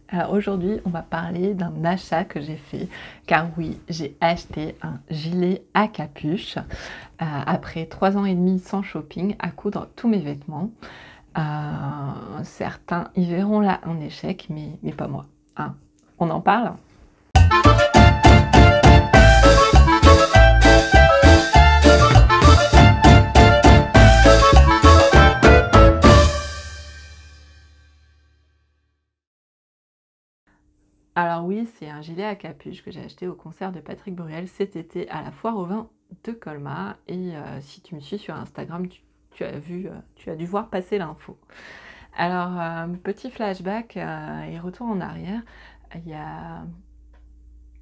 Alors aujourd'hui, on va parler d'un achat que j'ai fait, car oui, j'ai acheté un gilet à capuche après 3 ans et demi sans shopping à coudre tous mes vêtements. Certains y verront là un échec, mais pas moi, hein. On en parle? Alors oui, c'est un gilet à capuche que j'ai acheté au concert de Patrick Bruel cet été à la Foire au Vin de Colmar. Et si tu me suis sur Instagram, tu as vu, tu as dû voir passer l'info. Alors, petit flashback et retour en arrière. Il y a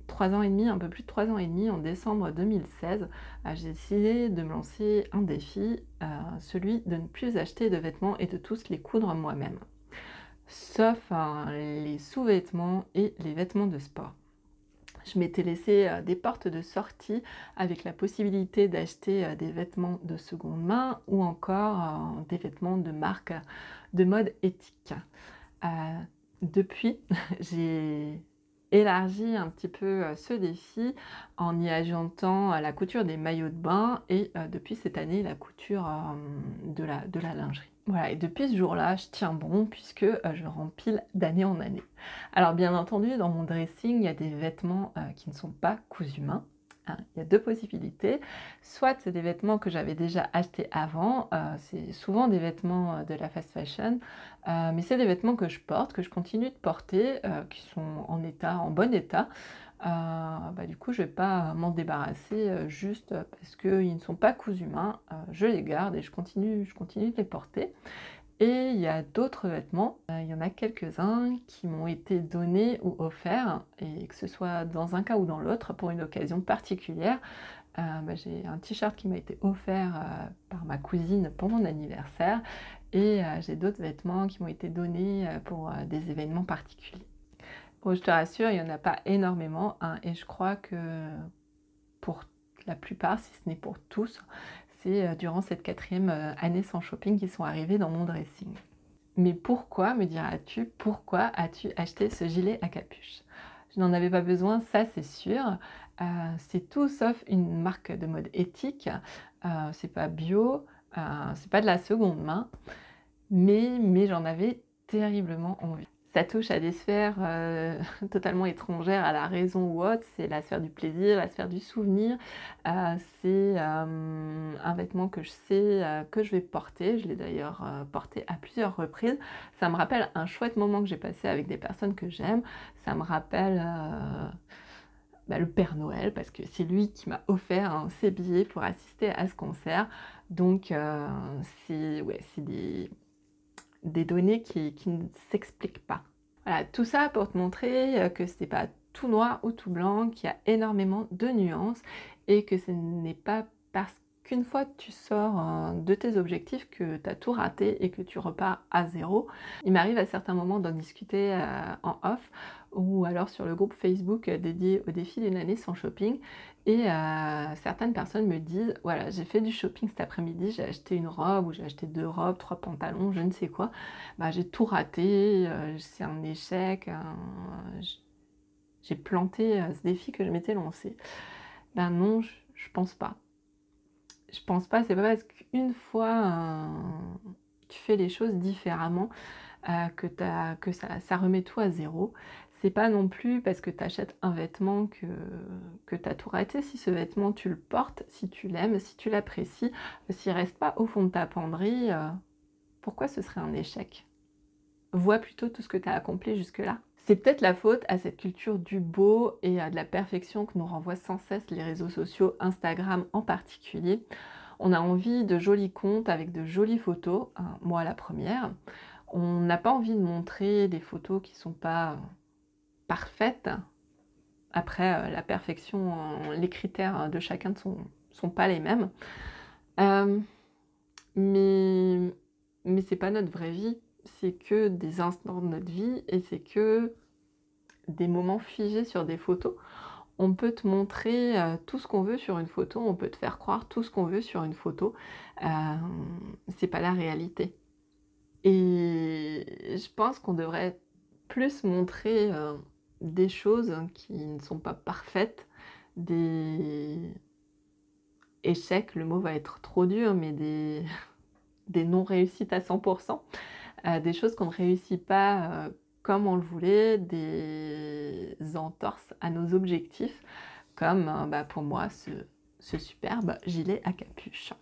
3 ans et demi, un peu plus de 3 ans et demi, en décembre 2016, j'ai décidé de me lancer un défi, celui de ne plus acheter de vêtements et de tous les coudre moi-même. Sauf les sous-vêtements et les vêtements de sport. Je m'étais laissé des portes de sortie avec la possibilité d'acheter des vêtements de seconde main ou encore des vêtements de marque de mode éthique. Depuis, j'ai élargi un petit peu ce défi en y ajoutant la couture des maillots de bain et depuis cette année la couture de la lingerie. Voilà, et depuis ce jour-là, je tiens bon puisque je rempile d'année en année. Alors bien entendu, dans mon dressing, il y a des vêtements qui ne sont pas cousus main. Hein. Il y a deux possibilités. Soit c'est des vêtements que j'avais déjà achetés avant, c'est souvent des vêtements de la fast fashion, mais c'est des vêtements que je porte, que je continue de porter, qui sont en bon état. Du coup, je ne vais pas m'en débarrasser juste parce qu'ils ne sont pas cousus main. Je les garde et je continue de les porter. Et il y a d'autres vêtements, il y en a quelques-uns qui m'ont été donnés ou offerts, et que ce soit dans un cas ou dans l'autre, pour une occasion particulière. J'ai un t-shirt qui m'a été offert par ma cousine pour mon anniversaire, et j'ai d'autres vêtements qui m'ont été donnés pour des événements particuliers. Bon, je te rassure, il n'y en a pas énormément, hein, et je crois que pour la plupart, si ce n'est pour tous, c'est durant cette 4e année sans shopping qu'ils sont arrivés dans mon dressing. Mais pourquoi, me diras-tu, pourquoi as-tu acheté ce gilet à capuche? Je n'en avais pas besoin, ça c'est sûr. C'est tout sauf une marque de mode éthique. C'est pas bio, c'est pas de la seconde main, mais j'en avais terriblement envie. Ça touche à des sphères totalement étrangères à la raison ou autre. C'est la sphère du plaisir, la sphère du souvenir. C'est un vêtement que je sais que je vais porter. Je l'ai d'ailleurs porté à plusieurs reprises. Ça me rappelle un chouette moment que j'ai passé avec des personnes que j'aime. Ça me rappelle le Père Noël, parce que c'est lui qui m'a offert ses billets pour assister à ce concert. Donc c'est des données qui ne s'expliquent pas. Voilà, tout ça pour te montrer que ce n'est pas tout noir ou tout blanc, qu'il y a énormément de nuances et que ce n'est pas parce qu'une fois que tu sors de tes objectifs que tu as tout raté et que tu repars à zéro. Il m'arrive à certains moments d'en discuter en off ou alors sur le groupe Facebook dédié au défi d'une année sans shopping. Et certaines personnes me disent, voilà, j'ai fait du shopping cet après-midi, j'ai acheté une robe ou j'ai acheté 2 robes, 3 pantalons, je ne sais quoi. J'ai tout raté, c'est un échec, j'ai planté ce défi que je m'étais lancé. Non, je pense pas. Je pense pas, c'est pas parce qu'une fois tu fais les choses différemment que ça remet tout à zéro. C'est pas non plus parce que tu achètes un vêtement que tu as tout raté. Si ce vêtement tu le portes, si tu l'aimes, si tu l'apprécies, s'il reste pas au fond de ta penderie, pourquoi ce serait un échec? Vois plutôt tout ce que tu as accompli jusque-là. C'est peut-être la faute à cette culture du beau et de la perfection que nous renvoient sans cesse les réseaux sociaux, Instagram en particulier. On a envie de jolis comptes avec de jolies photos, hein, moi la première. On n'a pas envie de montrer des photos qui ne sont pas parfaites. Après, la perfection, les critères de chacun ne sont pas les mêmes. Mais c'est pas notre vraie vie. C'est que des instants de notre vie et c'est que des moments figés sur des photos. On peut te montrer tout ce qu'on veut sur une photo, on peut te faire croire tout ce qu'on veut sur une photo. C'est pas la réalité. Et je pense qu'on devrait plus montrer, des choses qui ne sont pas parfaites, des échecs, le mot va être trop dur, mais des des non-réussites à 100, des choses qu'on ne réussit pas, comme on le voulait, des entorses à nos objectifs, comme, bah, pour moi ce superbe gilet à capuche.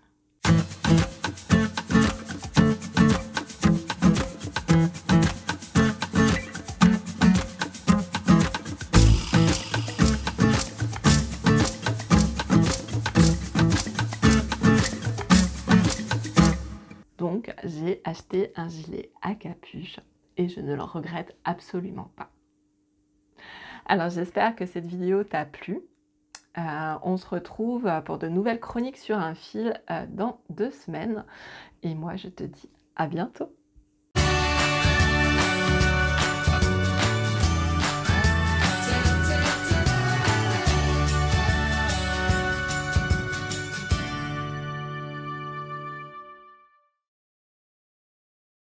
Donc j'ai acheté un gilet à capuche et je ne le regrette absolument pas. Alors j'espère que cette vidéo t'a plu. On se retrouve pour de nouvelles chroniques sur un fil dans 2 semaines et moi je te dis à bientôt.